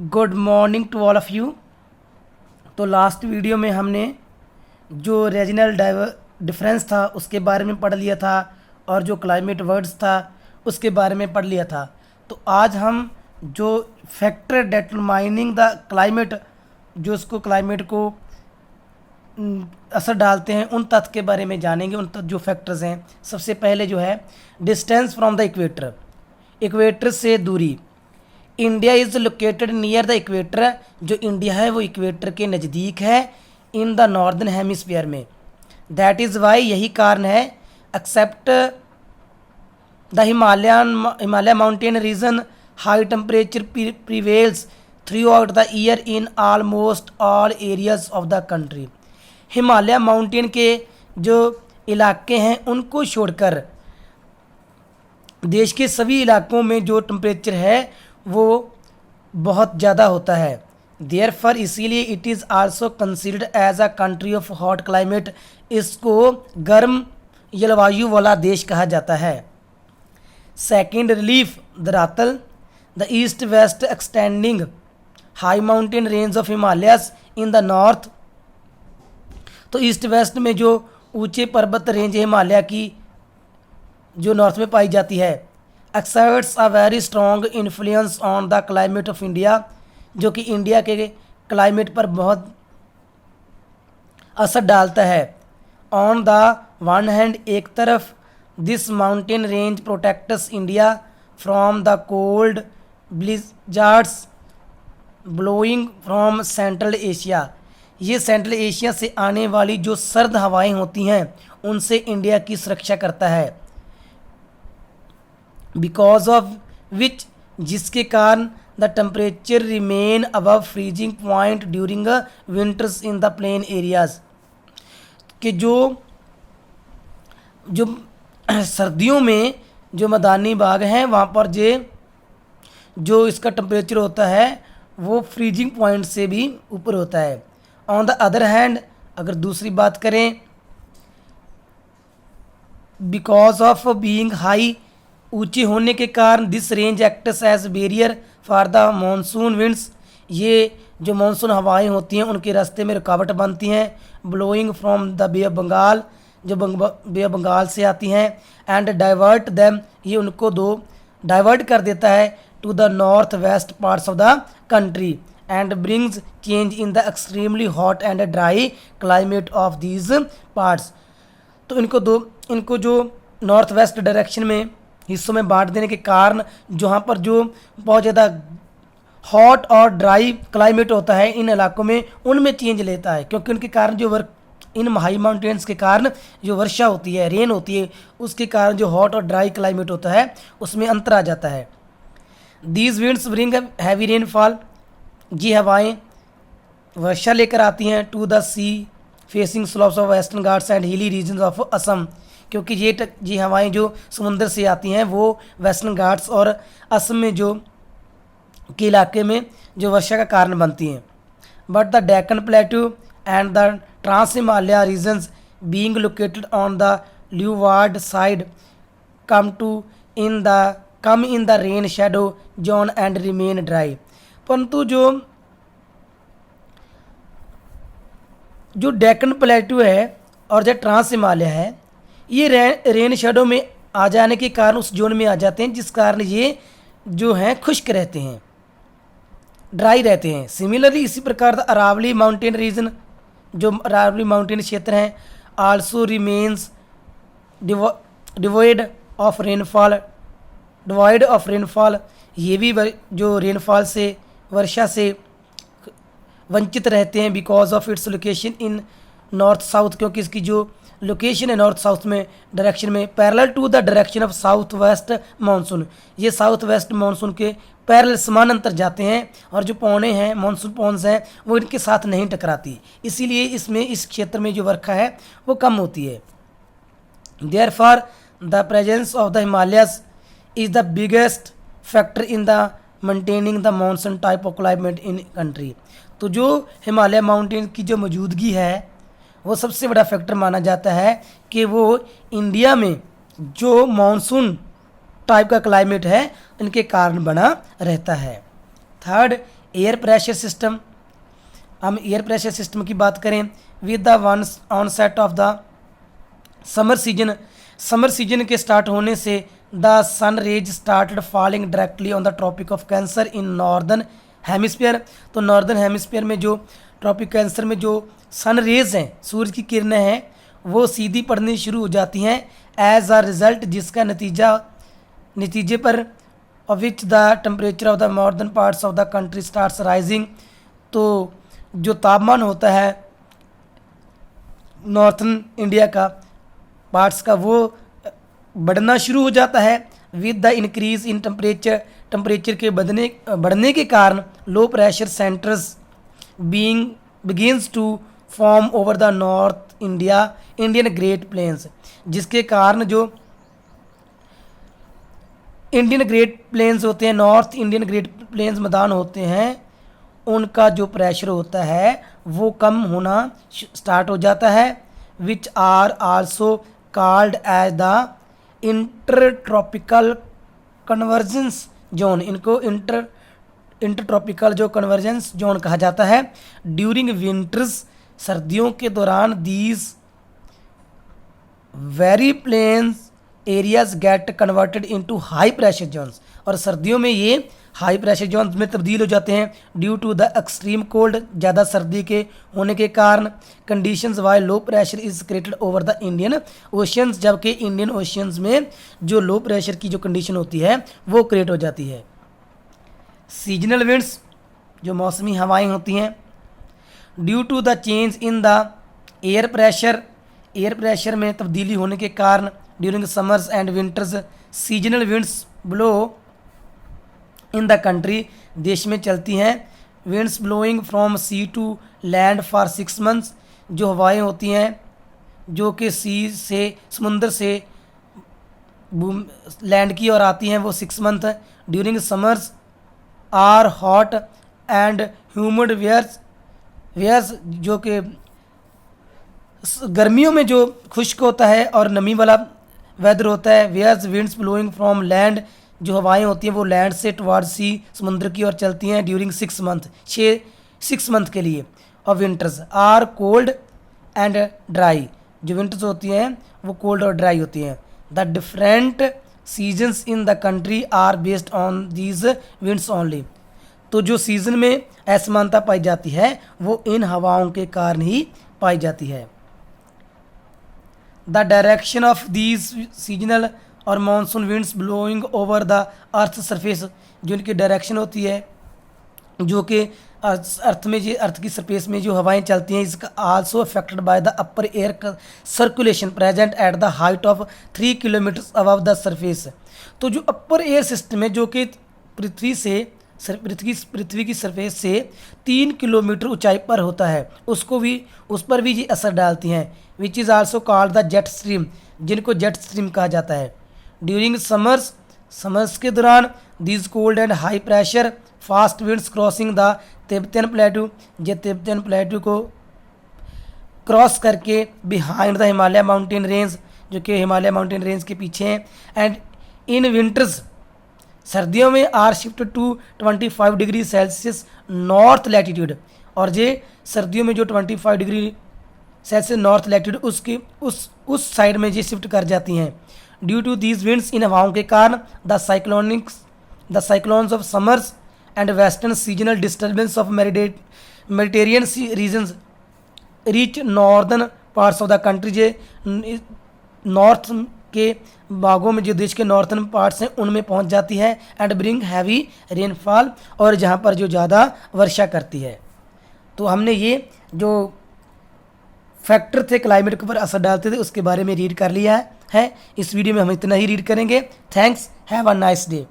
Good morning to all of you. तो last video में हमने जो रीजनल डिफरेंस था उसके बारे में पढ़ लिया था और जो क्लाइमेट वर्ड्स था उसके बारे में पढ़ लिया था। तो आज हम जो फैक्टर डिटरमाइनिंग द क्लाइमेट, जो उसको क्लाइमेट को असर डालते हैं, उन तथ्य के बारे में जानेंगे। उन तथ्य जो फैक्टर्स हैं, सबसे पहले जो है distance from the equator, equator से दूरी। India is located near the equator, जो इंडिया है वो इक्वेटर के नज़दीक है, इन द नॉर्दर्न हेमिस्फीयर में। दैट इज़ वाई, यही कारण है, except the Himalaya mountain region high temperature prevails throughout the year in almost all areas of the country. Himalaya mountain के जो इलाके हैं उनको छोड़कर देश के सभी इलाकों में जो टेम्परेचर है वो बहुत ज़्यादा होता है। देयरफॉर, इसीलिए it is also considered as a country of hot climate, इसको गर्म जलवायु वाला देश कहा जाता है। सेकेंड, रिलीफ धरातल, the east west extending high mountain range of Himalayas in the north. तो ईस्ट वेस्ट में जो ऊंचे पर्वत रेंज है हिमालय की, जो नॉर्थ में पाई जाती है, exerts a very strong influence on the climate of India, जो कि इंडिया के क्लाइमेट पर बहुत असर डालता है। ऑन द वन हैंड, एक तरफ this mountain range protects India from the cold blizzards blowing from central Asia, ये सेंट्रल एशिया से आने वाली जो सर्द हवाएं होती हैं उनसे इंडिया की सुरक्षा करता है। बिकॉज ऑफ विच, जिसके कारण the temperature remain above freezing point during winters in the plain areas, कि जो सर्दियों में जो मैदानी भाग हैं वहाँ पर जो इसका टेम्परेचर होता है वो फ्रीजिंग पॉइंट से भी ऊपर होता है। ऑन द अदर हैंड, अगर दूसरी बात करें, बिकॉज ऑफ बीइंग हाई, ऊंचे होने के कारण this range acts as barrier for the monsoon winds, ये जो मानसून हवाएं होती हैं उनके रास्ते में रुकावट बनती हैं। Blowing from the Bay of Bengal, जो बे ऑफ बंगाल से आती हैं, एंड डाइवर्ट दैम, ये उनको डाइवर्ट कर देता है to the north west parts of the country, and brings change in the extremely hot and dry climate of these parts. तो इनको जो नॉर्थ वेस्ट डायरेक्शन में हिस्सों में बांट देने के कारण जहाँ पर जो बहुत ज़्यादा हॉट और ड्राई क्लाइमेट होता है इन इलाकों में, उनमें चेंज लेता है, क्योंकि उनके कारण जो इन हाई माउंटेन्स के कारण जो वर्षा होती है, रेन होती है, उसके कारण जो हॉट और ड्राई क्लाइमेट होता है उसमें अंतर आ जाता है। These winds bring heavy rainfall, ये हवाएँ वर्षा लेकर आती हैं to the sea facing slopes of Western Ghats and hilly region of Assam, क्योंकि ये हवाएं जो समुद्र से आती हैं वो वेस्टर्न घाट्स और असम में जो के इलाके में जो वर्षा का कारण बनती हैं। But the Deccan plateau and the trans Himalaya regions being located on the leeward side come in the rain shadow zone and remain dry. परंतु जो डेक्कन प्लेटू है और जो ट्रांस हिमालय है, ये रेन शेडो में आ जाने के कारण उस जोन में आ जाते हैं, जिस कारण ये जो हैं खुश्क रहते हैं, ड्राई रहते हैं। सिमिलरली इसी प्रकार अरावली माउंटेन रीजन, जो अरावली माउंटेन क्षेत्र हैं, also remains devoid of rainfall, ये भी जो रेनफॉल से, वर्षा से वंचित रहते हैं। Because of its location in north south, क्योंकि इसकी जो लोकेशन है नॉर्थ साउथ में डायरेक्शन में, parallel to the direction of south west monsoon, ये साउथ वेस्ट मानसून के पैरेलल समानांतर जाते हैं, और जो पौने हैं मानसून पॉन्स हैं वो इनके साथ नहीं टकराती, इसीलिए इस क्षेत्र में जो वर्षा है वो कम होती है। Therefore the presence of the Himalayas is the biggest factor in the maintaining the monsoon type of climate in country. तो जो हिमालय माउंटेन की जो मौजूदगी है वो सबसे बड़ा फैक्टर माना जाता है कि वो इंडिया में जो मानसून टाइप का क्लाइमेट है इनके कारण बना रहता है। थर्ड, एयर प्रेशर सिस्टम, हम एयर प्रेशर सिस्टम की बात करें, with the one onset of the summer season, summer season के स्टार्ट होने से the sun rays started falling directly on the Tropic of Cancer in northern hemisphere. तो northern hemisphere में जो ट्रॉपिक कैंसर में जो सन रेज हैं, सूरज की किरणें हैं, वो सीधी पड़नी शुरू हो जाती हैं एज अ रिजल्ट, जिसका नतीजे पर which the temperature of the northern parts of the country starts rising. तो जो तापमान होता है नॉर्थन इंडिया का पार्ट्स का, वो बढ़ना शुरू हो जाता है with the increase in temperature के बढ़ने के कारण low pressure centres begins to form over the north Indian great plains, जिसके कारण जो इंडियन ग्रेट प्लेन्स होते हैं, नॉर्थ इंडियन ग्रेट प्लेन्स मैदान होते हैं, उनका जो प्रेशर होता है वो कम होना स्टार्ट हो जाता है, which are also called as the intertropical convergence zone. इनको इंटरट्रॉपिकल जो कन्वर्जेंस जोन कहा जाता है। ड्यूरिंग विंटर्स, सर्दियों के दौरान, these very plains areas get converted into high pressure zones, और सर्दियों में ये हाई प्रेशर जोन्स में तब्दील हो जाते हैं due to the extreme cold, ज़्यादा सर्दी के होने के कारण। Conditions why low pressure is created over the Indian oceans, जबकि इंडियन ओशियंस में जो लो प्रेशर की जो कंडीशन होती है वो क्रिएट हो जाती है। सीजनल विंड्स, जो मौसमी हवाएं होती हैं, due to the change in the air pressure में तब्दीली होने के कारण during summers and winters seasonal winds blow in the country, देश में चलती हैं। Winds blowing from sea to land for 6 months, जो हवाएं होती हैं जो कि सी से, समुंदर से लैंड की और आती हैं, वो 6 month. During summers are hot and humid whereas, जो कि गर्मियों में जो खुश्क होता है और नमी वाला वेदर होता है। Whereas winds blowing from land, जो हवाएं होती हैं वो लैंड से टुवार्ड सी, समुद्र की ओर चलती हैं ड्यूरिंग 6 मंथ, 6 मंथ के लिए। और winters are cold and dry, जो विंटर्स होती हैं वो कोल्ड और ड्राई होती हैं। The different seasons in the country are based on these winds only, तो जो सीज़न में असमानता पाई जाती है वो इन हवाओं के कारण ही पाई जाती है। The direction of these seasonal और monsoon winds blowing over the earth surface, जो इनकी डायरेक्शन होती है, जो कि अर्थ में, जो अर्थ की सरफेस में जो हवाएं चलती हैं, इसका also affected by the upper air circulation present at the height of 3 kilometres above the surface. तो जो अपर एयर सिस्टम है, जो कि पृथ्वी की सरफेस से 3 किलोमीटर ऊंचाई पर होता है, उस पर भी ये असर डालती हैं, which is also called the jet stream, जिनको जेट स्ट्रीम कहा जाता है। ड्यूरिंग समर्स के दौरान these cold and high pressure fast winds crossing the Tibetan प्लेटू, ये तिब्बतन प्लेटू को क्रॉस करके behind the Himalaya mountain range, जो कि हिमालय माउंटेन रेंज के पीछे हैं। एंड इन विंटर्स, सर्दियों में are shift to 25 degree Celsius north latitude, और ये सर्दियों में जो 25 डिग्री सेल्सियस नॉर्थ लैटिट्यूड उसकी उस साइड में ये शिफ्ट कर जाती हैं। ड्यू टू दीज विंड्स, इन हवाओं के कारण, the cyclones of summers and western seasonal disturbance of Mediterranean regions reach northern parts of the country, जे नॉर्थ के भागों में, जो देश के नॉर्थन पार्ट्स हैं उनमें पहुंच जाती है। एंड ब्रिंग हैवी रेनफॉल, और जहां पर जो ज़्यादा वर्षा करती है। तो हमने ये जो फैक्टर थे क्लाइमेट के ऊपर असर डालते थे उसके बारे में रीड कर लिया है। इस वीडियो में हम इतना ही रीड करेंगे। Thanks, have a nice day.